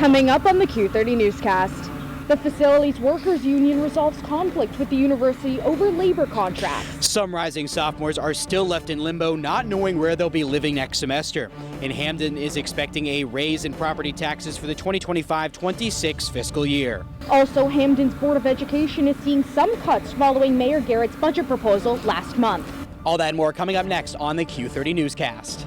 Coming up on the Q30 Newscast, the Facilities Workers Union resolves conflict with the university over labor contracts. Some rising sophomores are still left in limbo, not knowing where they'll be living next semester. And Hamden is expecting a raise in property taxes for the 2025-26 fiscal year. Also, Hamden's Board of Education is seeing some cuts following Mayor Garrett's budget proposal last month. All that and more coming up next on the Q30 Newscast.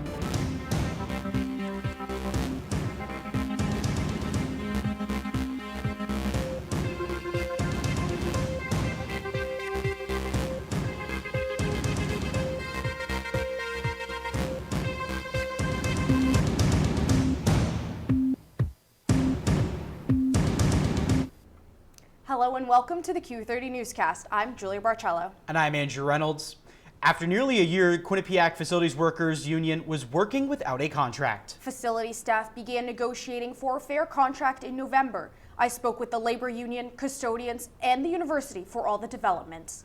Hello and welcome to the Q30 Newscast. I'm Julia Barcello. And I'm Andrew Reynolds. After nearly a year, Quinnipiac Facilities Workers Union was working without a contract. Facility staff began negotiating for a fair contract in November. I spoke with the labor union, custodians, and the university for all the developments.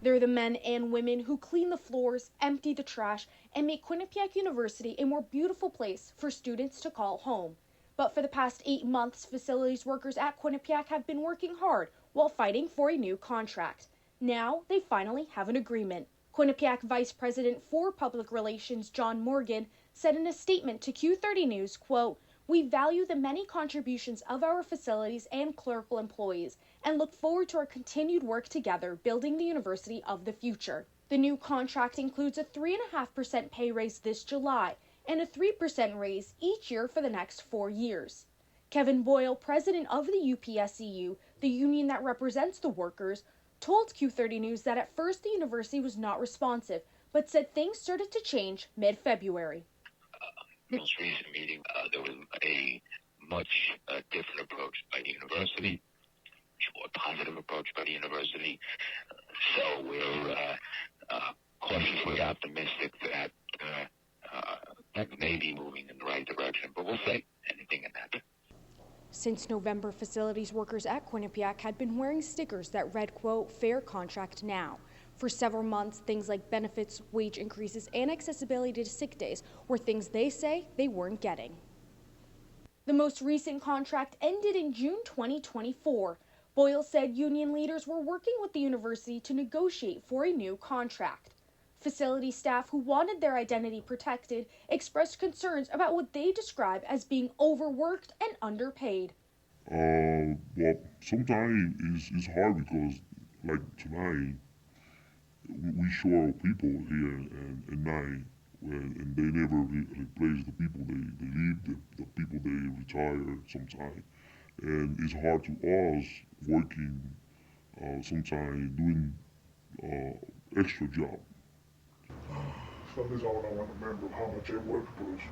They're the men and women who clean the floors, empty the trash, and make Quinnipiac University a more beautiful place for students to call home. But for the past 8 months, facilities workers at Quinnipiac have been working hard while fighting for a new contract. Now they finally have an agreement. Quinnipiac Vice President for Public Relations John Morgan said in a statement to Q30 News, quote, "We value the many contributions of our facilities and clerical employees and look forward to our continued work together building the university of the future." The new contract includes a 3.5% pay raise this July and a 3% raise each year for the next 4 years. Kevin Boyle, president of the UPSEU, the union that represents the workers, told Q30 News that at first the university was not responsive, but said things started to change mid-February. Most recent meeting, there was a much different approach by the university, much more positive approach by the university. So we're cautiously optimistic that that may be moving in the right direction, but we'll see. Anything can happen. Since November, facilities workers at Quinnipiac had been wearing stickers that read, quote, "Fair contract now." For several months, things like benefits, wage increases, and accessibility to sick days were things they say they weren't getting. The most recent contract ended in June 2024. Boyle said union leaders were working with the university to negotiate for a new contract. Facility staff who wanted their identity protected expressed concerns about what they describe as being overworked and underpaid. Well, sometimes it's hard because, like tonight, we show our people here at night, and they never replace the people they leave, the people they retire sometimes, and it's hard to us working sometimes doing extra job. Some days I want to remember how much I work, but it's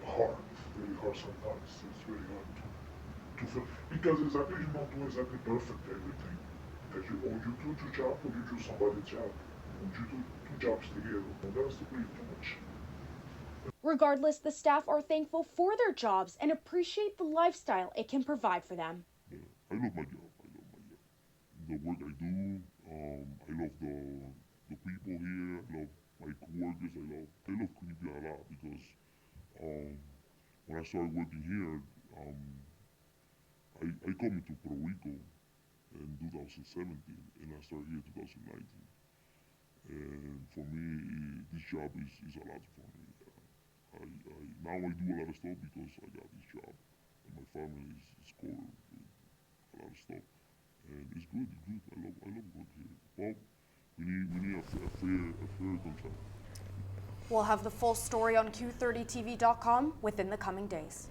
hard, really hard sometimes. It's really hard to feel, because exactly you don't do exactly perfect everything. Because you do two jobs, or you do somebody's job, and you do two jobs together, and that's really too much. Regardless, the staff are thankful for their jobs and appreciate the lifestyle it can provide for them. Yeah, I love my job. The work I do. I love the people here. I love my coworkers. I love Quinnipiac a lot because when I started working here, I come into Puerto Rico in 2017, and I started here in 2019. And for me, this job is a lot for me. Now I do a lot of stuff because I got this job, and my family is covered with a lot of stuff, and it's good. I love working here. Well, we need a fair contract. We'll have the full story on Q30TV.com within the coming days.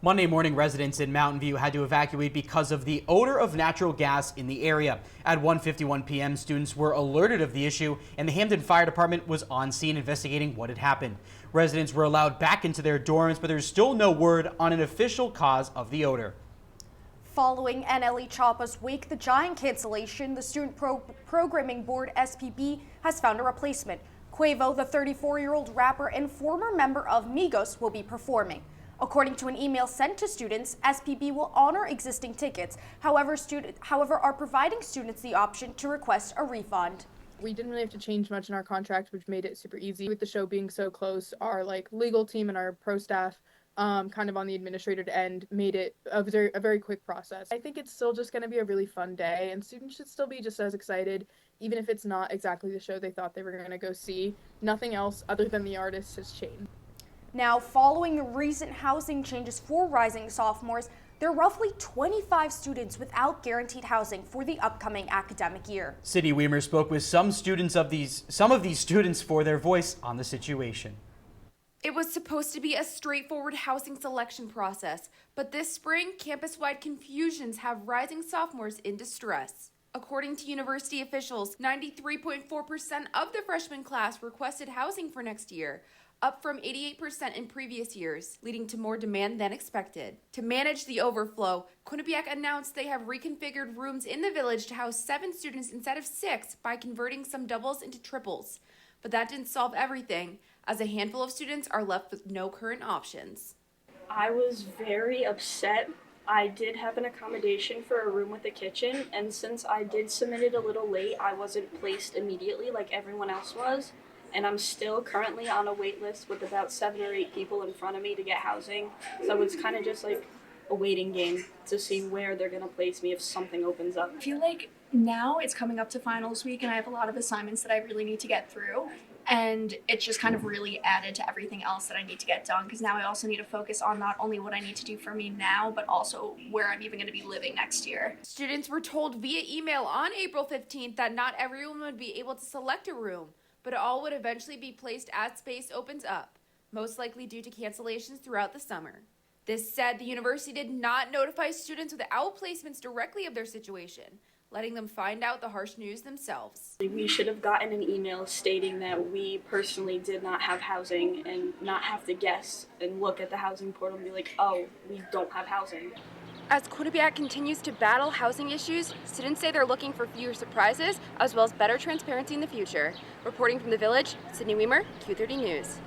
Monday morning, residents in Mountain View had to evacuate because of the odor of natural gas in the area. At 1:51 p.m., students were alerted of the issue, and the Hamden Fire Department was on scene investigating what had happened. Residents were allowed back into their dorms, but there's still no word on an official cause of the odor. Following NLE Choppa's Wake the Giant cancellation, the Student Programming Board, SPB, has found a replacement. Quavo, the 34-year-old rapper and former member of Migos, will be performing. According to an email sent to students, SPB will honor existing tickets. However, are providing students the option to request a refund. We didn't really have to change much in our contract, which made it super easy. With the show being so close, our legal team and our pro staff kind of on the administrative end, made it a very quick process. I think it's still just going to be a really fun day, and students should still be just as excited, even if it's not exactly the show they thought they were going to go see. Nothing else other than the artists has changed. Now, following the recent housing changes for rising sophomores, there are roughly 25 students without guaranteed housing for the upcoming academic year. Sydney Weimer spoke with some of these students for their voice on the situation. It was supposed to be a straightforward housing selection process, but this spring, campus-wide confusions have rising sophomores in distress. According to university officials, 93.4% of the freshman class requested housing for next year, up from 88% in previous years, leading to more demand than expected. To manage the overflow, Quinnipiac announced they have reconfigured rooms in the village to house 7 students instead of 6 by converting some doubles into triples. But that didn't solve everything, as a handful of students are left with no current options. I was very upset. I did have an accommodation for a room with a kitchen, and since I did submit it a little late, I wasn't placed immediately like everyone else was. And I'm still currently on a wait list with about 7 or 8 people in front of me to get housing. So it's kind of just like a waiting game to see where they're going to place me if something opens up. I feel like now it's coming up to finals week and I have a lot of assignments that I really need to get through. And it's just kind of really added to everything else that I need to get done, because now I also need to focus on not only what I need to do for me now, but also where I'm even going to be living next year. Students were told via email on April 15th that not everyone would be able to select a room, but all would eventually be placed as space opens up, most likely due to cancellations throughout the summer. This said, the university did not notify students without placements directly of their situation, letting them find out the harsh news themselves. We should have gotten an email stating that we personally did not have housing and not have to guess and look at the housing portal and be like, oh, we don't have housing. As Quinnipiac continues to battle housing issues, students say they're looking for fewer surprises as well as better transparency in the future. Reporting from the Village, Sydney Weimer, Q30 News.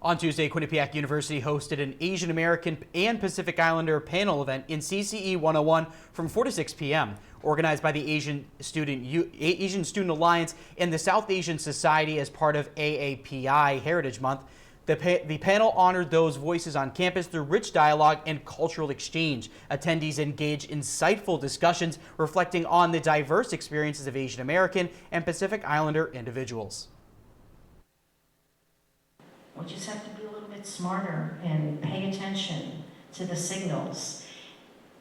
On Tuesday, Quinnipiac University hosted an Asian American and Pacific Islander panel event in CCE 101 from 4 to 6 p.m. Organized by the Asian Student Alliance and the South Asian Society as part of AAPI Heritage Month. The panel honored those voices on campus through rich dialogue and cultural exchange. Attendees engaged in insightful discussions reflecting on the diverse experiences of Asian American and Pacific Islander individuals. We just have to be a little bit smarter and pay attention to the signals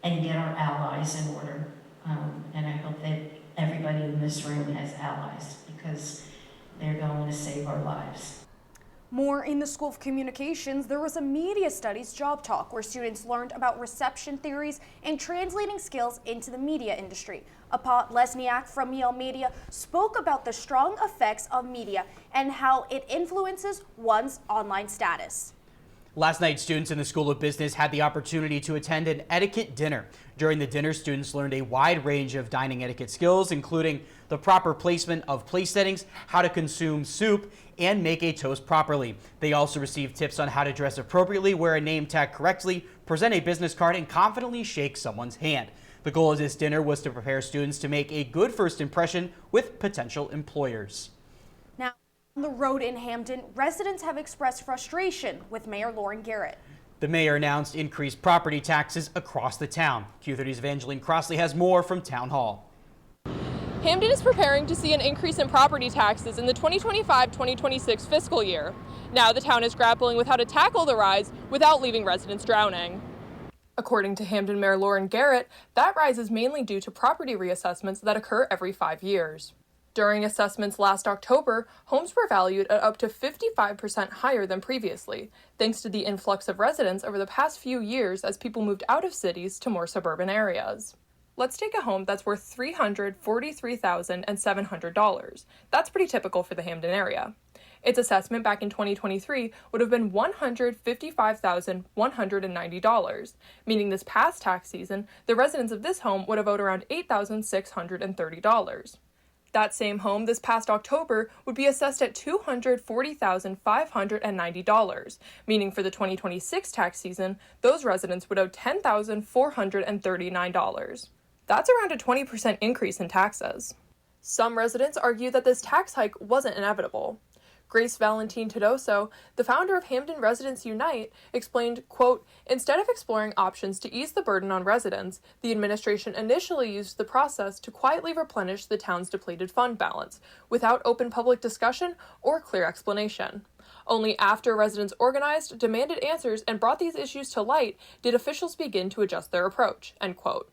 and get our allies in order. And I hope that everybody in this room has allies, because they're going to save our lives. More in the School of Communications, there was a media studies job talk where students learned about reception theories and translating skills into the media industry. Apat Lesniak from Yale Media spoke about the strong effects of media and how it influences one's online status. Last night, students in the School of Business had the opportunity to attend an etiquette dinner. During the dinner, students learned a wide range of dining etiquette skills, including the proper placement of place settings, how to consume soup, and make a toast properly. They also received tips on how to dress appropriately, wear a name tag correctly, present a business card, and confidently shake someone's hand. The goal of this dinner was to prepare students to make a good first impression with potential employers. Now, on the road in Hamden, residents have expressed frustration with Mayor Lauren Garrett. The mayor announced increased property taxes across the town. Q30's Evangeline Crossley has more from Town Hall. Hamden is preparing to see an increase in property taxes in the 2025-2026 fiscal year. Now the town is grappling with how to tackle the rise without leaving residents drowning. According to Hamden Mayor Lauren Garrett, that rise is mainly due to property reassessments that occur every 5 years. During assessments last October, homes were valued at up to 55% higher than previously, thanks to the influx of residents over the past few years as people moved out of cities to more suburban areas. Let's take a home that's worth $343,700. That's pretty typical for the Hamden area. Its assessment back in 2023 would have been $155,190, meaning this past tax season, the residents of this home would have owed around $8,630. That same home this past October would be assessed at $240,590, meaning for the 2026 tax season, those residents would owe $10,439. That's around a 20% increase in taxes. Some residents argue that this tax hike wasn't inevitable. Grace Valentin Tedoso, the founder of Hamden Residents Unite, explained, quote, "Instead of exploring options to ease the burden on residents, the administration initially used the process to quietly replenish the town's depleted fund balance, without open public discussion or clear explanation. Only after residents organized, demanded answers, and brought these issues to light did officials begin to adjust their approach," end quote.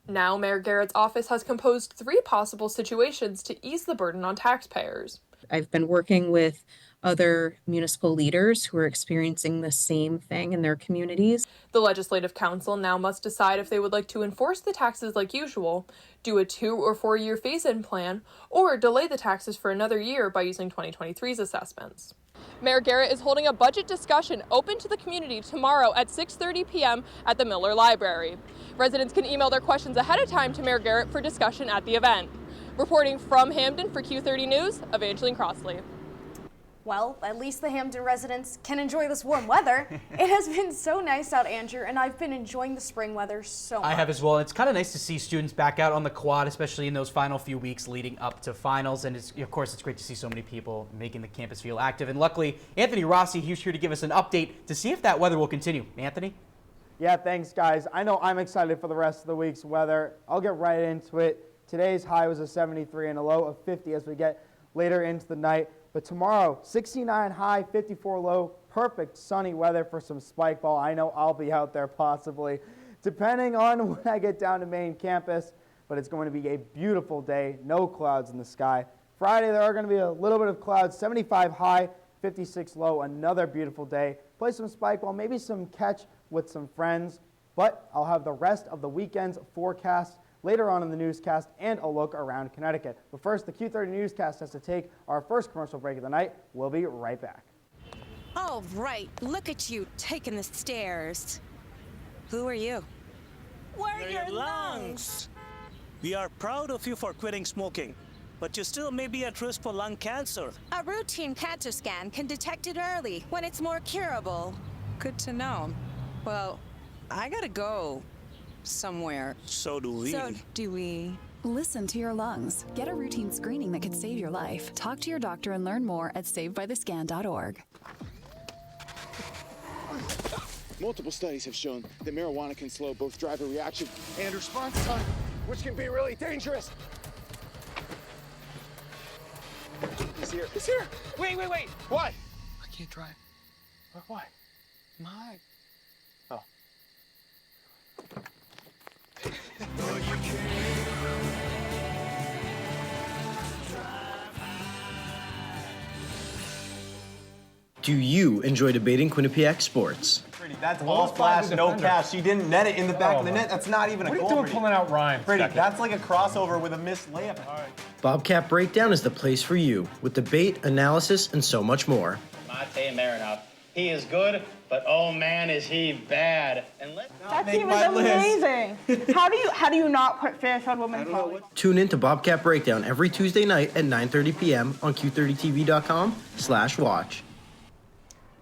Now, Mayor Garrett's office has composed 3 possible situations to ease the burden on taxpayers. I've been working with other municipal leaders who are experiencing the same thing in their communities. The Legislative Council now must decide if they would like to enforce the taxes like usual, do a 2 or 4 year phase-in plan, or delay the taxes for another year by using 2023's assessments. Mayor Garrett is holding a budget discussion open to the community tomorrow at 6:30 p.m. at the Miller Library. Residents can email their questions ahead of time to Mayor Garrett for discussion at the event. Reporting from Hamden for Q30 News, Evangeline Crossley. Well, at least the Hamden residents can enjoy this warm weather. It has been so nice out, Andrew, and I've been enjoying the spring weather so much. I have as well. It's kind of nice to see students back out on the quad, especially in those final few weeks leading up to finals. And of course, it's great to see so many people making the campus feel active. And luckily, Anthony Rossi, he's here to give us an update to see if that weather will continue. Anthony? Yeah, thanks, guys. I know I'm excited for the rest of the week's weather. I'll get right into it. Today's high was a 73 and a low of 50 as we get later into the night. But tomorrow, 69 high, 54 low, perfect sunny weather for some spike ball. I know I'll be out there possibly, depending on when I get down to main campus. But it's going to be a beautiful day, no clouds in the sky. Friday, there are going to be a little bit of clouds, 75 high, 56 low, another beautiful day. Play some spike ball, maybe some catch with some friends. But I'll have the rest of the weekend's forecast later on in the newscast and a look around Connecticut. But first, the Q30 newscast has to take our first commercial break of the night. We'll be right back. All right, look at you taking the stairs. Who are you? We're your lungs. We are proud of you for quitting smoking, but you still may be at risk for lung cancer. A routine cancer scan can detect it early when it's more curable. Good to know. Well, I gotta go somewhere. So do we. Listen to your lungs. Get a routine screening that could save your life. Talk to your doctor and learn more at savedbythescan.org. Multiple studies have shown that marijuana can slow both driver reaction and response time, which can be really dangerous. He's here. He's here. Wait. What? I can't drive. Why? My. Oh. Do you enjoy debating Quinnipiac sports? That's all flash, no catch. She didn't net it in the back of the net. That's not even a goal. What are you doing pulling out rhymes? Brady, that's like a crossover with a missed layup. All right. Bobcat Breakdown is the place for you, with debate, analysis, and so much more. Matej Marinov. He is good, but oh man, is he bad. And that team is amazing. How do you not put fish on women's volley? Tune in to Bobcat Breakdown every Tuesday night at 9:30 p.m. on Q30TV.com/watch.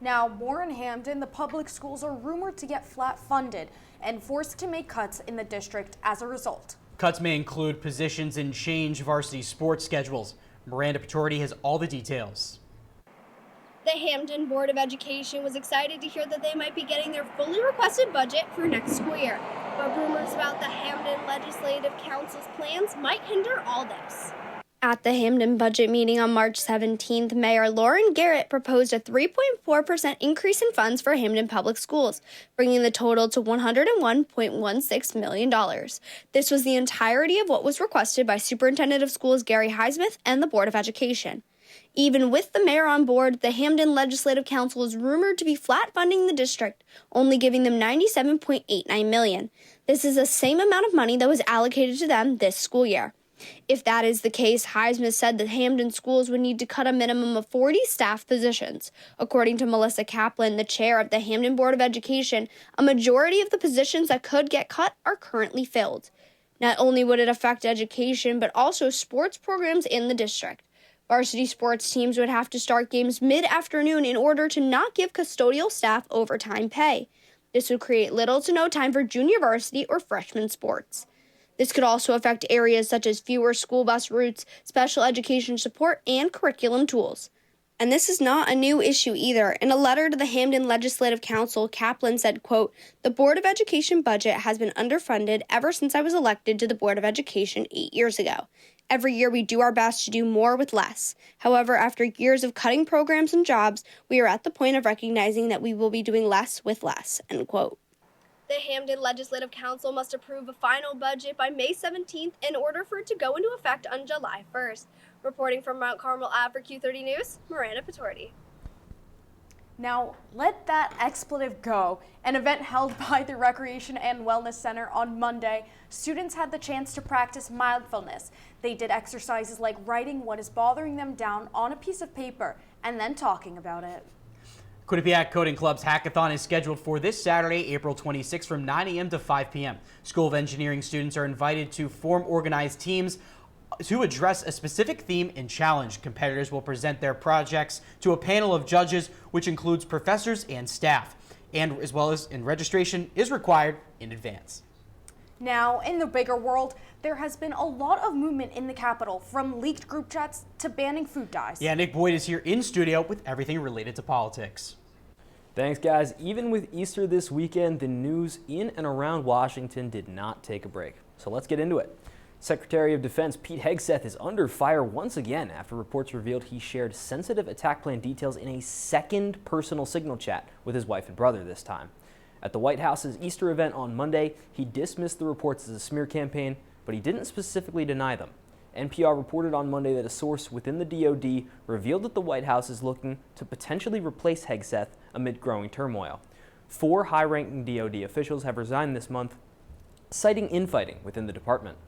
Now, more in Hamden, the public schools are rumored to get flat funded and forced to make cuts in the district as a result. Cuts may include positions and change varsity sports schedules. Miranda Pachordi has all the details. The Hamden Board of Education was excited to hear that they might be getting their fully requested budget for next school year. But rumors about the Hamden Legislative Council's plans might hinder all this. At the Hamden budget meeting on March 17th, Mayor Lauren Garrett proposed a 3.4% increase in funds for Hamden Public Schools, bringing the total to $101.16 million. This was the entirety of what was requested by Superintendent of Schools Gary Highsmith and the Board of Education. Even with the mayor on board, the Hamden Legislative Council is rumored to be flat funding the district, only giving them $97.89 million. This is the same amount of money that was allocated to them this school year. If that is the case, Highsmith said that Hamden schools would need to cut a minimum of 40 staff positions. According to Melissa Kaplan, the chair of the Hamden Board of Education, a majority of the positions that could get cut are currently filled. Not only would it affect education, but also sports programs in the district. Varsity sports teams would have to start games mid-afternoon in order to not give custodial staff overtime pay. This would create little to no time for junior varsity or freshman sports. This could also affect areas such as fewer school bus routes, special education support, and curriculum tools. And this is not a new issue either. In a letter to the Hamden Legislative Council, Kaplan said, quote, "The Board of Education budget has been underfunded ever since I was elected to the Board of Education 8 years ago. Every year we do our best to do more with less. However, after years of cutting programs and jobs, we are at the point of recognizing that we will be doing less with less," end quote. The Hamden Legislative Council must approve a final budget by May 17th in order for it to go into effect on July 1st. Reporting from Mount Carmel Ave for Q30 News, Miranda Patorti. Now, let that expletive go. An event held by the Recreation and Wellness Center on Monday, students had the chance to practice mindfulness. They did exercises like writing what is bothering them down on a piece of paper and then talking about it. Quinnipiac Coding Club's hackathon is scheduled for this Saturday, April 26th from 9 a.m. to 5 p.m. School of Engineering students are invited to form organized teams to address a specific theme and challenge. Competitors will present their projects to a panel of judges, which includes professors and staff, and as well as registration is required in advance. Now, in the bigger world, there has been a lot of movement in the Capitol, from leaked group chats to banning food dyes. Yeah, Nick Boyd is here in studio with everything related to politics. Thanks, guys. Even with Easter this weekend, the news in and around Washington did not take a break. So let's get into it. Secretary of Defense Pete Hegseth is under fire once again after reports revealed he shared sensitive attack plan details in a second personal signal chat with his wife and brother this time. At the White House's Easter event on Monday, he dismissed the reports as a smear campaign, but he didn't specifically deny them. NPR reported on Monday that a source within the DoD revealed that the White House is looking to potentially replace Hegseth amid growing turmoil. 4 high-ranking DoD officials have resigned this month, citing infighting within the department.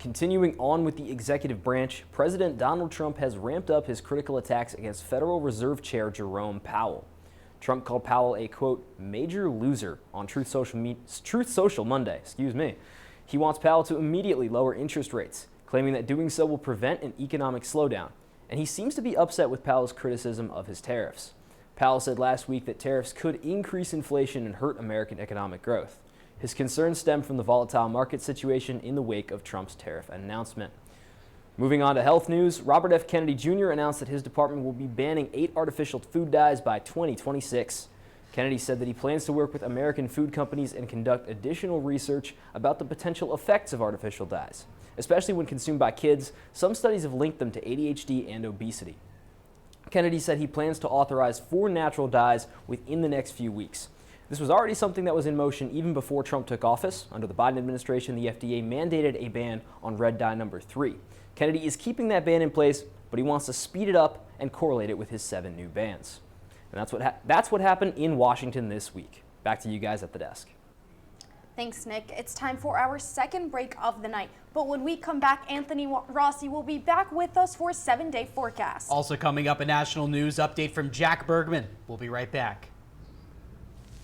Continuing on with the executive branch, President Donald Trump has ramped up his critical attacks against Federal Reserve Chair Jerome Powell. Trump called Powell a, quote, "major loser" on Truth Social Monday. He wants Powell to immediately lower interest rates, claiming that doing so will prevent an economic slowdown. And he seems to be upset with Powell's criticism of his tariffs. Powell said last week that tariffs could increase inflation and hurt American economic growth. His concerns stem from the volatile market situation in the wake of Trump's tariff announcement. Moving on to health news, Robert F. Kennedy Jr. announced that his department will be banning 8 artificial food dyes by 2026. Kennedy said that he plans to work with American food companies and conduct additional research about the potential effects of artificial dyes. Especially when consumed by kids, some studies have linked them to ADHD and obesity. Kennedy said he plans to authorize 4 natural dyes within the next few weeks. This was already something that was in motion even before Trump took office. Under the Biden administration, the FDA mandated a ban on red dye number 3. Kennedy is keeping that ban in place, but he wants to speed it up and correlate it with his 7 new bans. And that's what happened in Washington this week. Back to you guys at the desk. Thanks, Nick. It's time for our second break of the night. But when we come back, Anthony Rossi will be back with us for a 7-day forecast. Also coming up, a national news update from Jack Bergman. We'll be right back.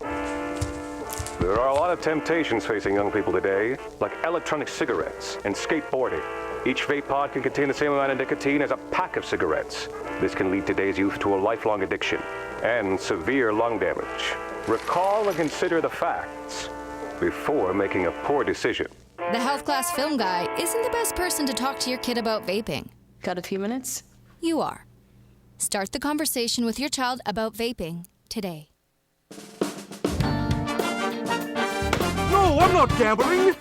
There are a lot of temptations facing young people today, like electronic cigarettes and skateboarding. Each vape pod can contain the same amount of nicotine as a pack of cigarettes. This can lead today's youth to a lifelong addiction and severe lung damage. Recall and consider the facts before making a poor decision. The health class film guy isn't the best person to talk to your kid about vaping. Got a few minutes? You are. Start the conversation with your child about vaping today. No, I'm not gambling.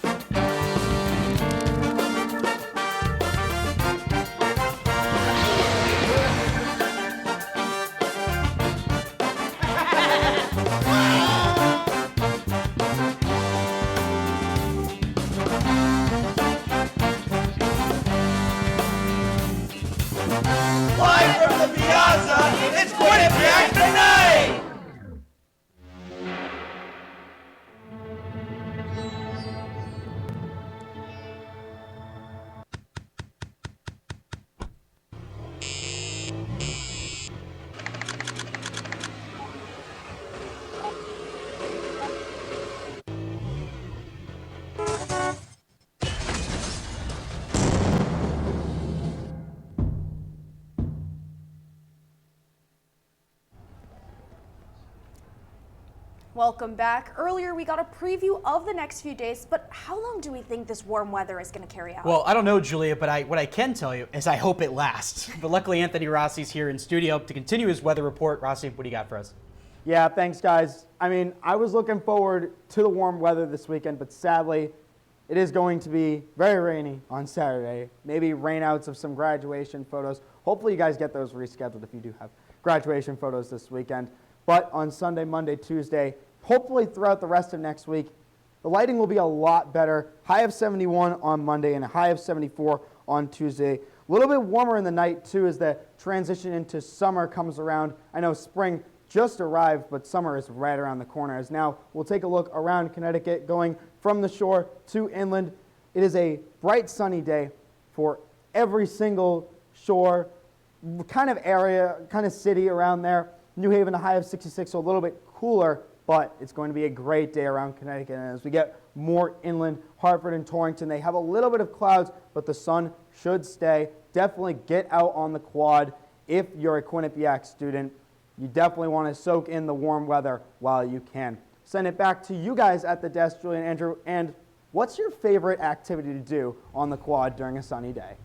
Live from the Piazza, it's Quinnipiac tonight! Welcome back. Earlier, we got a preview of the next few days, but how long do we think this warm weather is going to carry out? Well, I don't know, Julia, but what I can tell you is I hope it lasts. But luckily, Anthony Rossi's here in studio to continue his weather report. Rossi, what do you got for us? Yeah, thanks, guys. I mean, I was looking forward to the warm weather this weekend, but sadly, it is going to be very rainy on Saturday. Maybe rainouts of some graduation photos. Hopefully, you guys get those rescheduled if you do have graduation photos this weekend. But on Sunday, Monday, Tuesday, hopefully throughout the rest of next week, the lighting will be a lot better. High of 71 on Monday and a high of 74 on Tuesday. A little bit warmer in the night, too, as the transition into summer comes around. I know spring just arrived, but summer is right around the corner. As now we'll take a look around Connecticut, going from the shore to inland. It is a bright, sunny day for every single shore kind of area, kind of city around there. New Haven, a high of 66, so a little bit cooler, but it's going to be a great day around Connecticut. And as we get more inland, Hartford and Torrington, they have a little bit of clouds, but the sun should stay. Definitely get out on the quad if you're a Quinnipiac student. You definitely want to soak in the warm weather while you can. Send it back to you guys at the desk, Julie and Andrew. And what's your favorite activity to do on the quad during a sunny day?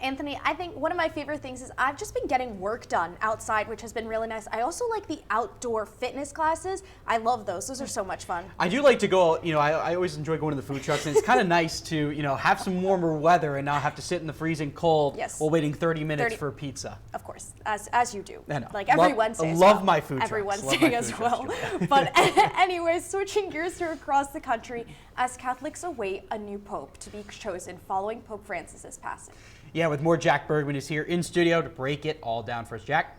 Anthony, I think one of my favorite things is I've just been getting work done outside, which has been really nice. I also like the outdoor fitness classes. I love those. Those are so much fun. I do like to go, I always enjoy going to the food trucks, and it's kind of nice to, have some warmer weather and not have to sit in the freezing cold while waiting 30 minutes for pizza. Of course, as you do. I know. Like every Wednesday. I love my food trucks. Every Wednesday as well. But anyways, switching gears to across the country, as Catholics await a new pope to be chosen following Pope Francis's passing. Yeah, with more, Jack Bergman is here in studio to break it all down for us. Jack?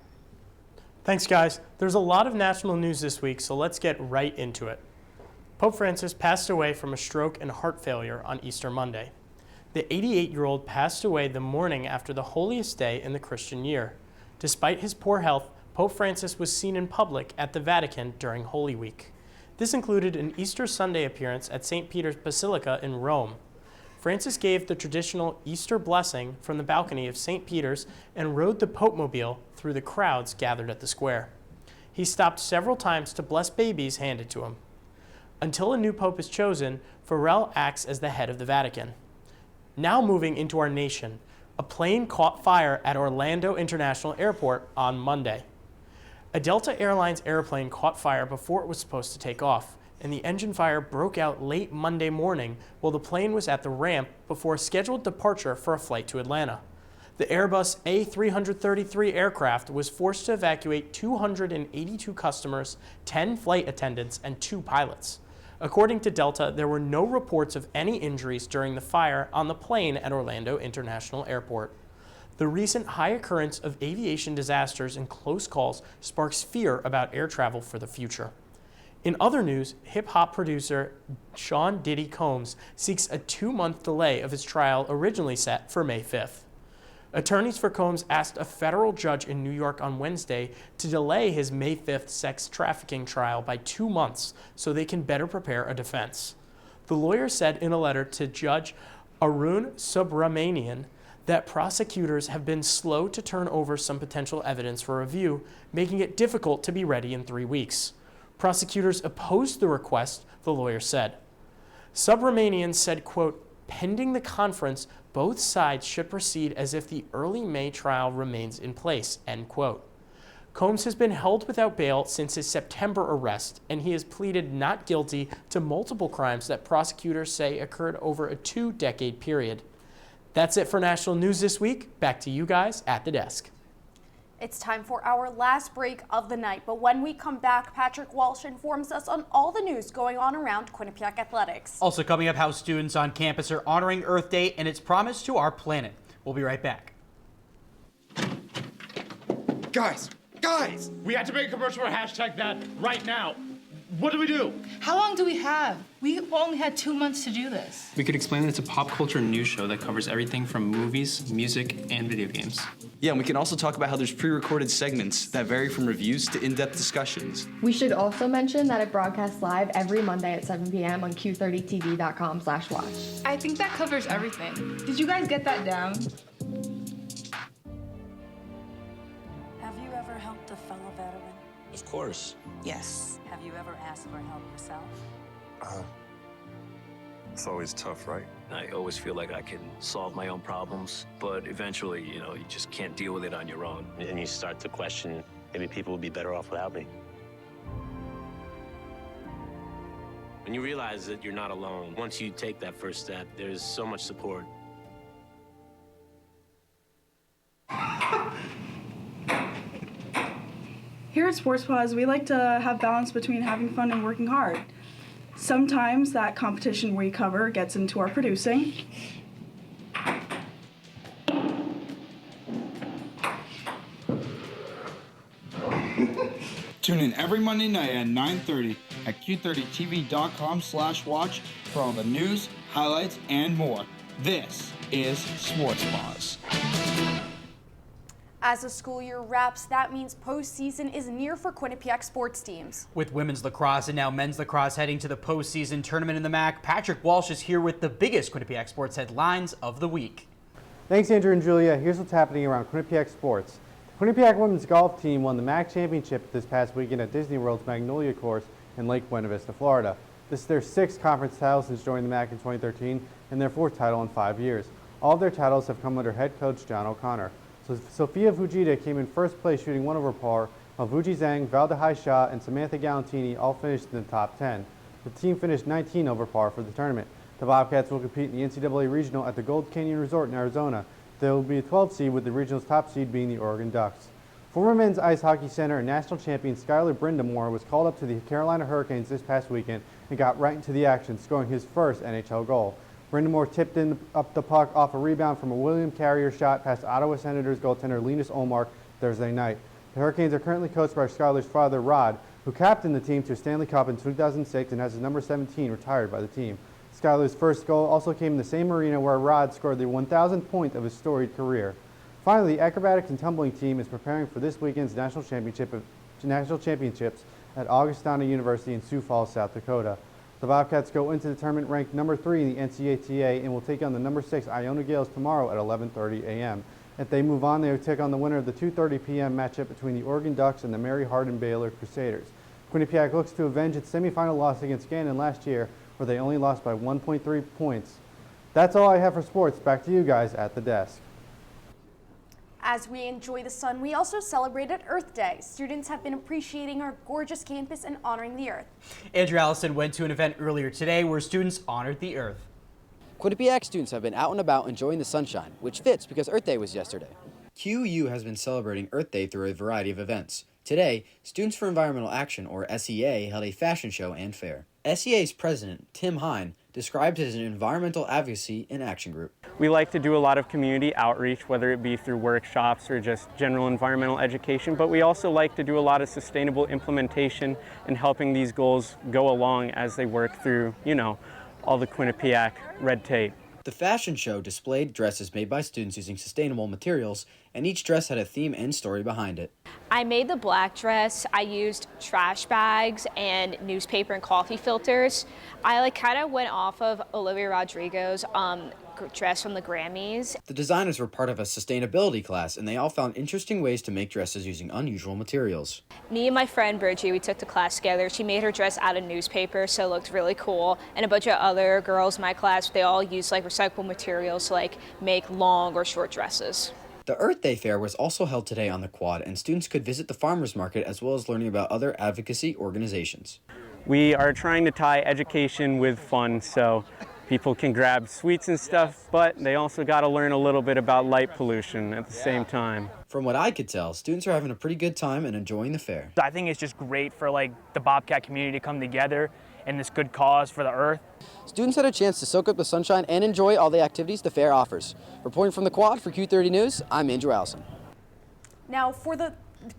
Thanks, guys. There's a lot of national news this week, so let's get right into it. Pope Francis passed away from a stroke and heart failure on Easter Monday. The 88-year-old passed away the morning after the holiest day in the Christian year. Despite his poor health, Pope Francis was seen in public at the Vatican during Holy Week. This included an Easter Sunday appearance at St. Peter's Basilica in Rome. Francis gave the traditional Easter blessing from the balcony of St. Peter's and rode the Pope-mobile through the crowds gathered at the square. He stopped several times to bless babies handed to him. Until a new pope is chosen, Farrell acts as the head of the Vatican. Now moving into our nation, a plane caught fire at Orlando International Airport on Monday. A Delta Airlines airplane caught fire before it was supposed to take off, and the engine fire broke out late Monday morning while the plane was at the ramp before a scheduled departure for a flight to Atlanta. The Airbus A333 aircraft was forced to evacuate 282 customers, 10 flight attendants, and 2 pilots. According to Delta, there were no reports of any injuries during the fire on the plane at Orlando International Airport. The recent high occurrence of aviation disasters and close calls sparks fear about air travel for the future. In other news, hip-hop producer Sean Diddy Combs seeks a 2-month delay of his trial originally set for May 5th. Attorneys for Combs asked a federal judge in New York on Wednesday to delay his May 5th sex trafficking trial by 2 months so they can better prepare a defense. The lawyer said in a letter to Judge Arun Subramanian that prosecutors have been slow to turn over some potential evidence for review, making it difficult to be ready in 3 weeks. Prosecutors opposed the request, the lawyer said. Subramanian said, quote, pending the conference, both sides should proceed as if the early May trial remains in place, end quote. Combs has been held without bail since his September arrest, and he has pleaded not guilty to multiple crimes that prosecutors say occurred over a 2-decade period. That's it for national news this week. Back to you guys at the desk. It's time for our last break of the night, but when we come back, Patrick Walsh informs us on all the news going on around Quinnipiac athletics. Also coming up, how students on campus are honoring Earth Day and its promise to our planet. We'll be right back. Guys, we had to make a commercial for #that right now. What do? How long do we have? We only had 2 months to do this. We could explain that it's a pop culture news show that covers everything from movies, music, and video games. Yeah, and we can also talk about how there's pre-recorded segments that vary from reviews to in-depth discussions. We should also mention that it broadcasts live every Monday at 7 p.m. on Q30TV.com/watch. I think that covers everything. Did you guys get that down? Have you ever helped a fellow veteran? Is course. Yes. Have you ever asked for help yourself? It's always tough, right? I always feel like I can solve my own problems, but eventually, you just can't deal with it on your own. And you start to question, maybe people would be better off without me. When you realize that you're not alone, once you take that first step, there's so much support. Here at Sports Pause, we like to have balance between having fun and working hard. Sometimes that competition we cover gets into our producing. Tune in every Monday night at 9:30 at Q30TV.com/watch for all the news, highlights, and more. This is Sports Pause. As the school year wraps, that means postseason is near for Quinnipiac sports teams. With women's lacrosse and now men's lacrosse heading to the postseason tournament in the MAC, Patrick Walsh is here with the biggest Quinnipiac sports headlines of the week. Thanks, Andrew and Julia. Here's what's happening around Quinnipiac sports. The Quinnipiac women's golf team won the MAC championship this past weekend at Disney World's Magnolia Course in Lake Buena Vista, Florida. This is their 6th conference title since joining the MAC in 2013 and their 4th title in 5 years. All of their titles have come under head coach John O'Connor. So Sophia Fujita came in first place shooting 1 over par, while Vuji Zhang, Valdehai Shah, and Samantha Galantini all finished in the top 10. The team finished 19 over par for the tournament. The Bobcats will compete in the NCAA Regional at the Gold Canyon Resort in Arizona. There will be a 12 seed with the regional's top seed being the Oregon Ducks. Former men's ice hockey center and national champion Skylar Brindamore was called up to the Carolina Hurricanes this past weekend and got right into the action, scoring his first NHL goal. Brindamore tipped up the puck off a rebound from a William Carrier shot past Ottawa Senators goaltender Linus Olmark Thursday night. The Hurricanes are currently coached by Skylar's father, Rod, who captained the team to a Stanley Cup in 2006 and has his number 17 retired by the team. Skylar's first goal also came in the same arena where Rod scored the 1,000th point of his storied career. Finally, the acrobatics and tumbling team is preparing for this weekend's national championships at Augustana University in Sioux Falls, South Dakota. The Bobcats go into the tournament ranked number 3 in the NCAA and will take on the number 6 Iona Gales tomorrow at 11:30 a.m. If they move on, they will take on the winner of the 2:30 p.m. matchup between the Oregon Ducks and the Mary Hardin Baylor Crusaders. Quinnipiac looks to avenge its semifinal loss against Gannon last year, where they only lost by 1.3 points. That's all I have for sports. Back to you guys at the desk. As we enjoy the sun, we also celebrated Earth Day. Students have been appreciating our gorgeous campus and honoring the Earth. Andrew Allison went to an event earlier today where students honored the Earth. Quinnipiac students have been out and about enjoying the sunshine, which fits because Earth Day was yesterday. QU has been celebrating Earth Day through a variety of events. Today, Students for Environmental Action, or SEA, held a fashion show and fair. SEA's president, Tim Hine, described it as an environmental advocacy and action group. We like to do a lot of community outreach, whether it be through workshops or just general environmental education, but we also like to do a lot of sustainable implementation and helping these goals go along as they work through, all the Quinnipiac red tape. The fashion show displayed dresses made by students using sustainable materials, and each dress had a theme and story behind it. I made the black dress. I used trash bags and newspaper and coffee filters. I kind of went off of Olivia Rodrigo's dress from the Grammys. The designers were part of a sustainability class, and they all found interesting ways to make dresses using unusual materials. Me and my friend Bridgie, we took the class together. She made her dress out of newspaper, so it looked really cool. And a bunch of other girls in my class, they all used recyclable materials to make long or short dresses. The Earth Day Fair was also held today on the quad, and students could visit the farmers market as well as learning about other advocacy organizations. We are trying to tie education with fun, so people can grab sweets and stuff, but they also got to learn a little bit about light pollution at the same time. From what I could tell, students are having a pretty good time and enjoying the fair. I think it's just great for the Bobcat community to come together in this good cause for the earth. Students had a chance to soak up the sunshine and enjoy all the activities the fair offers. Reporting from the quad for Q30 News, I'm Andrew Allison. Now for the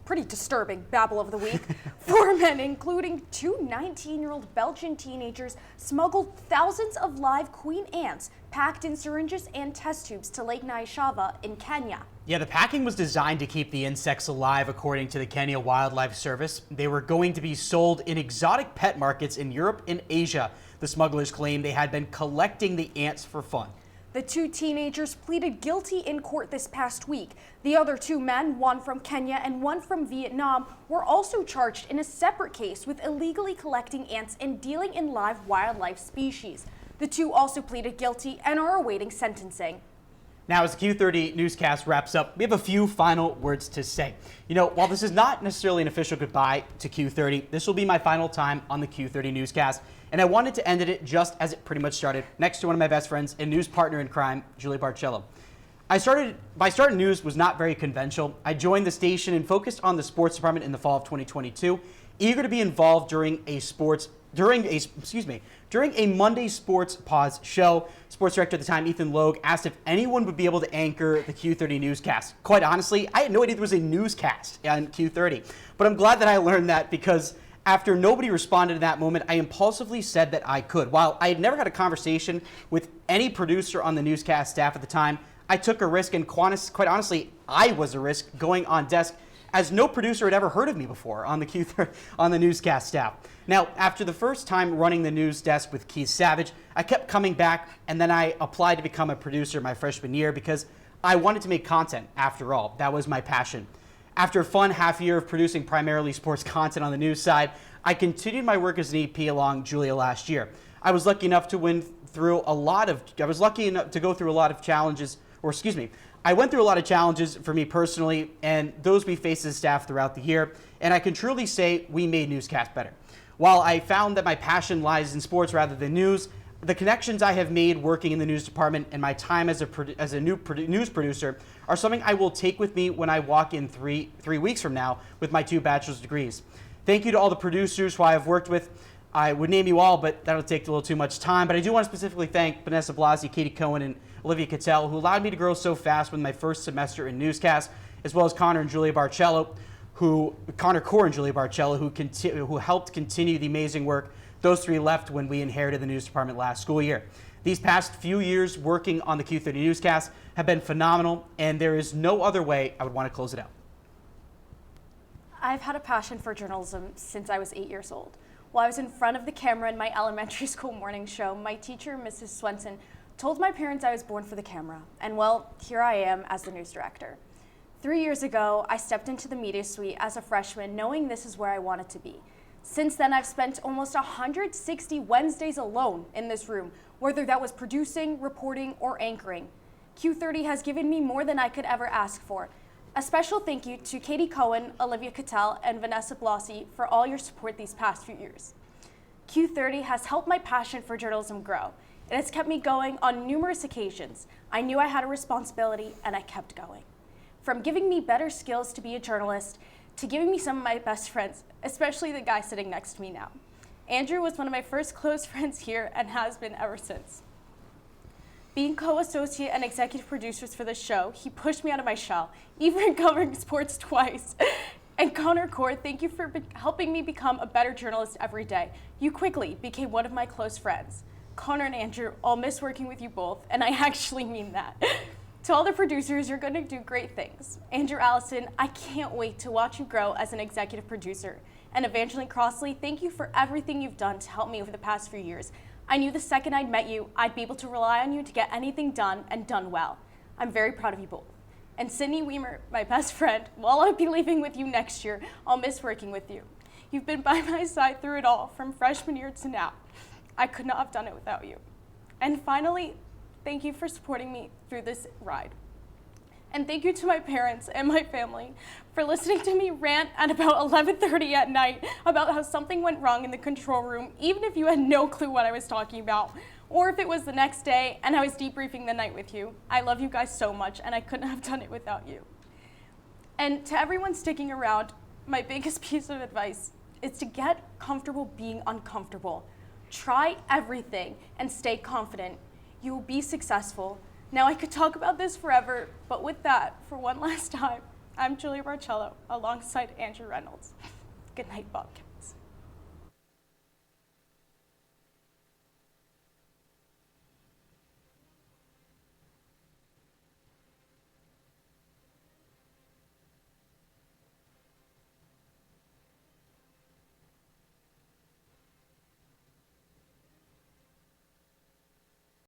pretty disturbing babble of the week. 4 men, including 2 19-year-old Belgian teenagers, smuggled thousands of live queen ants packed in syringes and test tubes to Lake Naishava in Kenya. Yeah, the packing was designed to keep the insects alive, according to the Kenya Wildlife Service. They were going to be sold in exotic pet markets in Europe and Asia. The smugglers claimed they had been collecting the ants for fun. The two teenagers pleaded guilty in court this past week. The other two men, one from Kenya and one from Vietnam, were also charged in a separate case with illegally collecting ants and dealing in live wildlife species. The two also pleaded guilty and are awaiting sentencing. Now, as the Q30 newscast wraps up, we have a few final words to say. You know, while this is not necessarily an official goodbye to Q30, this will be my final time on the Q30 newscast, and I wanted to end it just as it pretty much started, next to one of my best friends and news partner in crime, Julia Barcello. My start in news was not very conventional. I joined the station and focused on the sports department in the fall of 2022, eager to be involved during a Monday Sports Pause show. Sports director at the time, Ethan Logue, asked if anyone would be able to anchor the Q30 newscast. Quite honestly, I had no idea there was a newscast on Q30, but I'm glad that I learned that because after nobody responded in that moment, I impulsively said that I could. While I had never had a conversation with any producer on the newscast staff at the time, I took a risk, and quite honestly, I was a risk going on desk, as no producer had ever heard of me before on the newscast staff. Now, after the first time running the news desk with Keith Savage, I kept coming back, and then I applied to become a producer my freshman year because I wanted to make content, after all. That was my passion. After a fun half year of producing primarily sports content on the news side, I continued my work as an EP along Julia last year. I was lucky enough to I went through a lot of challenges for me personally, and those we faced as staff throughout the year, and I can truly say we made newscast better. While I found that my passion lies in sports rather than news, the connections I have made working in the news department and my time as a news producer are something I will take with me when I walk in three weeks from now with my 2 bachelor's degrees. Thank you to all the producers who I have worked with. I would name you all, but that'll take a little too much time. But I do want to specifically thank Vanessa Blasi, Katie Cohen, and Olivia Cattell, who allowed me to grow so fast with my first semester in newscast, as well as Connor Core and Julia Barcello, who helped continue the amazing work those 3 left when we inherited the news department last school year. These past few years working on the Q30 newscast have been phenomenal, and there is no other way I would want to close it out. I've had a passion for journalism since I was 8 years old. While I was in front of the camera in my elementary school morning show, my teacher, Mrs. Swenson, told my parents I was born for the camera. And well, here I am as the news director. 3 years ago, I stepped into the media suite as a freshman, knowing this is where I wanted to be. Since then, I've spent almost 160 Wednesdays alone in this room, whether that was producing, reporting, or anchoring. Q30 has given me more than I could ever ask for. A special thank you to Katie Cohen, Olivia Cattell, and Vanessa Blasi for all your support these past few years. Q30 has helped my passion for journalism grow. It has kept me going on numerous occasions. I knew I had a responsibility, and I kept going. From giving me better skills to be a journalist, to giving me some of my best friends, especially the guy sitting next to me now. Andrew was one of my first close friends here and has been ever since. Being co-associate and executive producers for the show, he pushed me out of my shell, even covering sports twice. And Connor Core, thank you for helping me become a better journalist every day. You quickly became one of my close friends. Connor and Andrew, I'll miss working with you both, and I actually mean that. To all the producers, you're going to do great things. Andrew Allison, I can't wait to watch you grow as an executive producer. And Evangeline Crossley, thank you for everything you've done to help me over the past few years. I knew the second I'd met you, I'd be able to rely on you to get anything done and done well. I'm very proud of you both. And Sydney Weimer, my best friend, while I'll be leaving with you next year, I'll miss working with you. You've been by my side through it all, from freshman year to now. I could not have done it without you. And finally, thank you for supporting me through this ride. And thank you to my parents and my family for listening to me rant at about 11:30 at night about how something went wrong in the control room, even if you had no clue what I was talking about, or if it was the next day and I was debriefing the night with you. I love you guys so much, and I couldn't have done it without you. And to everyone sticking around, my biggest piece of advice is to get comfortable being uncomfortable. Try everything and stay confident. You will be successful. Now, I could talk about this forever, but with that, for one last time, I'm Julia Barcello alongside Andrew Reynolds. Good night, Bobcats.